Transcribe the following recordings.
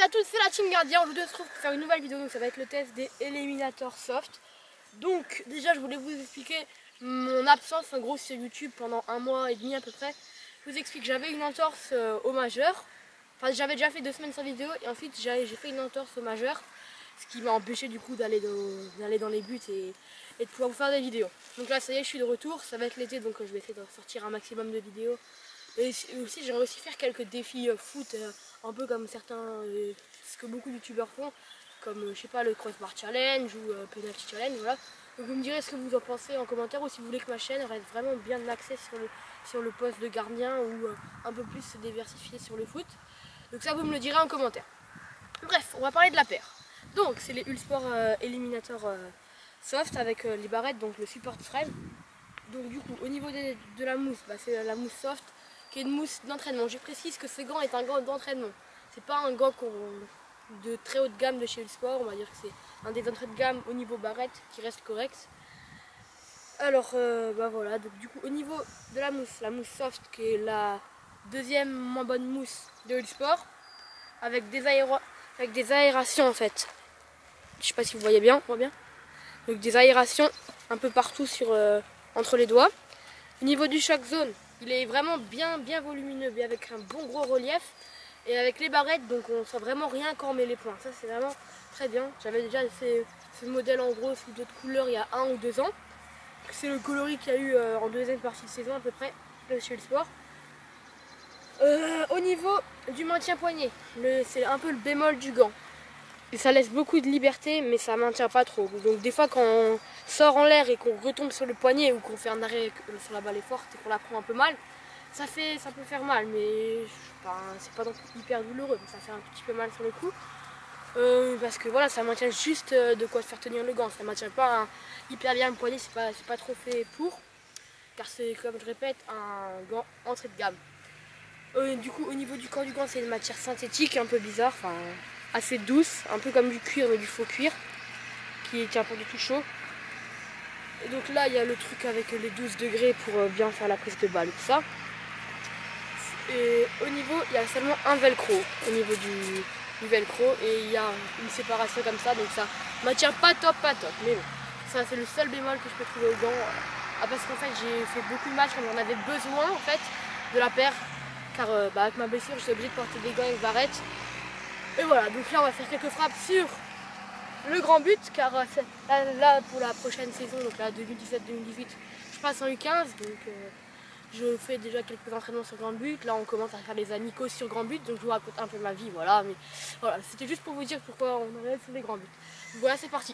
à tous, c'est la Team Gardien. Aujourd'hui on se retrouve pour faire une nouvelle vidéo, donc ça va être le test des Eliminator Soft. Donc déjà je voulais vous expliquer mon absence en gros sur YouTube pendant 1 mois et demi à peu près. Je vous explique, j'avais une entorse au majeur. Enfin j'avais déjà fait 2 semaines sans vidéo et ensuite j'ai fait une entorse au majeur. Ce qui m'a empêché du coup d'aller dans les buts et de pouvoir vous faire des vidéos. Donc là ça y est, je suis de retour, ça va être l'été donc je vais essayer de sortir un maximum de vidéos. Et aussi j'aimerais aussi faire quelques défis foot, un peu comme certains, ce que beaucoup de youtubeurs font, comme je sais pas, le crossbar challenge ou penalty challenge, voilà. Donc vous me direz ce que vous en pensez en commentaire, ou si vous voulez que ma chaîne reste vraiment bien axée sur le poste de gardien ou un peu plus se diversifier sur le foot. Donc ça vous me le direz en commentaire. Bref, on va parler de la paire. Donc c'est les Ulsport Eliminator Soft avec les barrettes, donc le support frame. Donc du coup au niveau de la mousse, c'est la mousse soft qui est une mousse d'entraînement. Je précise que ce gant est un gant d'entraînement. C'est pas un gant de très haute gamme de chez Ulsport, on va dire que c'est un des entrées de gamme au niveau barrette qui reste correct. Alors voilà, donc du coup au niveau de la mousse soft qui est la deuxième moins bonne mousse de Ulsport avec des aérations en fait. Je sais pas si vous voyez bien, on voit bien. Donc des aérations un peu partout entre les doigts. Au niveau du choc zone, il est vraiment bien volumineux, mais avec un bon gros relief. Et avec les barrettes, donc on ne sent vraiment rien quand on met les points. Ça c'est vraiment très bien. J'avais déjà fait ce modèle en gros sous d'autres couleurs il y a 1 ou 2 ans. C'est le coloris qu'il y a eu en deuxième partie de saison à peu près chez le sport. Au niveau du maintien poignet, c'est un peu le bémol du gant. Et ça laisse beaucoup de liberté, mais ça maintient pas trop. Donc des fois quand on sort en l'air et qu'on retombe sur le poignet ou qu'on fait un arrêt sur la balle est forte et qu'on la prend un peu mal, ça peut faire mal, mais c'est pas non plus hyper douloureux, mais ça fait un petit peu mal sur le coup. Parce que voilà, ça maintient juste de quoi faire tenir le gant. Ça maintient pas hyper bien le poignet, c'est pas trop fait pour. Car c'est, comme je répète, un gant entrée de gamme. Du coup au niveau du corps du gant, c'est une matière synthétique un peu bizarre, assez douce, un peu comme du cuir mais du faux cuir qui tient pas du tout chaud. Et donc là il y a le truc avec les 12 degrés pour bien faire la prise de balle et tout ça. Et au niveau, il y a seulement un velcro au niveau du velcro et il y a une séparation comme ça, donc ça maintient pas top, mais bon, ça c'est le seul bémol que je peux trouver au gant. Parce qu'en fait j'ai fait beaucoup de matchs quand on avait besoin en fait de la paire, car avec ma blessure j'étais obligée de porter des gants avec barrette. Et voilà, donc là on va faire quelques frappes sur le grand but, car là pour la prochaine saison, donc là 2017-2018, je passe en U15, donc je fais déjà quelques entraînements sur grand but. Là on commence à faire les amicaux sur grand but, donc je vous raconte un peu ma vie, voilà. Mais voilà, c'était juste pour vous dire pourquoi on enlève sur les grands buts. Donc voilà, c'est parti.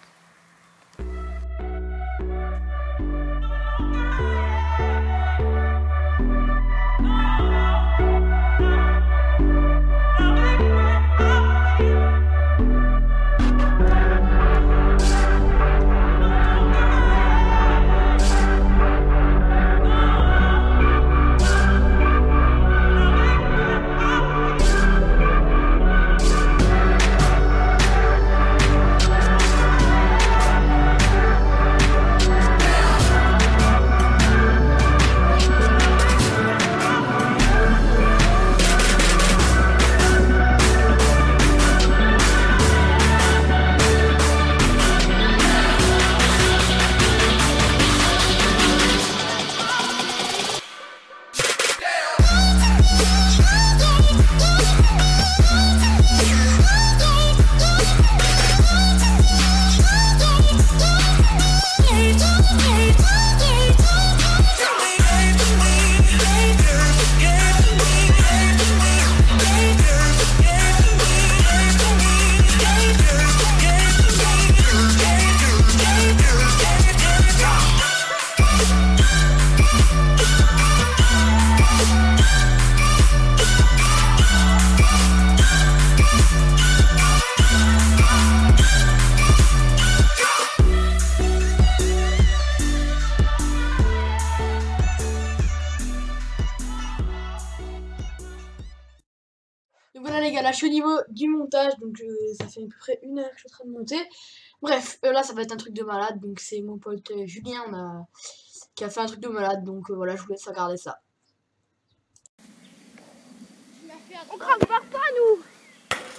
Donc voilà les gars, là je suis au niveau du montage, donc ça fait à peu près 1 heure que je suis en train de monter. Bref, là ça va être un truc de malade, donc c'est mon pote Julien qui a fait un truc de malade, donc voilà, je vous laisse regarder ça. On craque pas nous.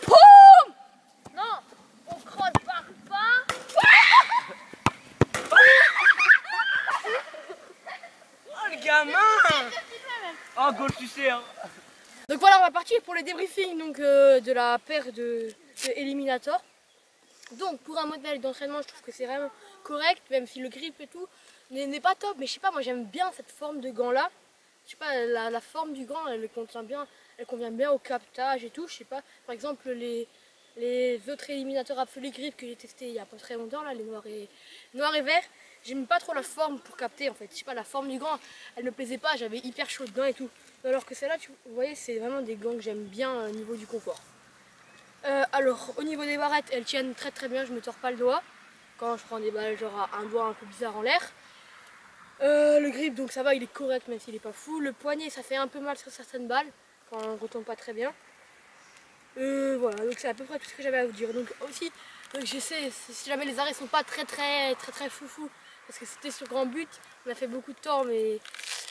Boum. à gauche, tu sais. Hein. Donc voilà, on va partir pour le débriefing donc, de la paire de Eliminator. Donc pour un modèle d'entraînement, je trouve que c'est vraiment correct, même si le grip et tout n'est pas top. Mais je sais pas, moi j'aime bien cette forme de gant là. Je sais pas, la forme du gant, elle convient bien au captage et tout. Je sais pas, par exemple les autres éliminateurs Absolute Grip que j'ai testé il y a pas très longtemps, là, les noirs et verts, j'aime pas trop la forme pour capter en fait. Je sais pas, la forme du gant, elle me plaisait pas, j'avais hyper chaud dedans et tout. Alors que celle-là, vous voyez, c'est vraiment des gants que j'aime bien au niveau du confort. Alors, au niveau des barrettes, elles tiennent très très bien, je me tords pas le doigt. Quand je prends des balles, genre un doigt un peu bizarre en l'air. Le grip, donc ça va, il est correct même s'il est pas fou. Le poignet, ça fait un peu mal sur certaines balles, quand on retombe pas très bien. Voilà, donc c'est à peu près tout ce que j'avais à vous dire. Donc aussi, donc j'essaie, si jamais les arrêts sont pas très foufou, parce que c'était sur grand but, on a fait beaucoup de temps, mais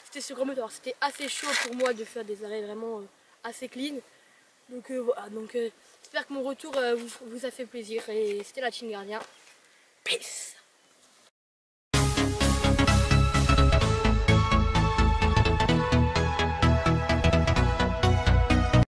c'était sur grand but, alors c'était assez chaud pour moi de faire des arrêts vraiment assez clean. Donc voilà, donc j'espère que mon retour vous a fait plaisir, et c'était la team gardien. Peace.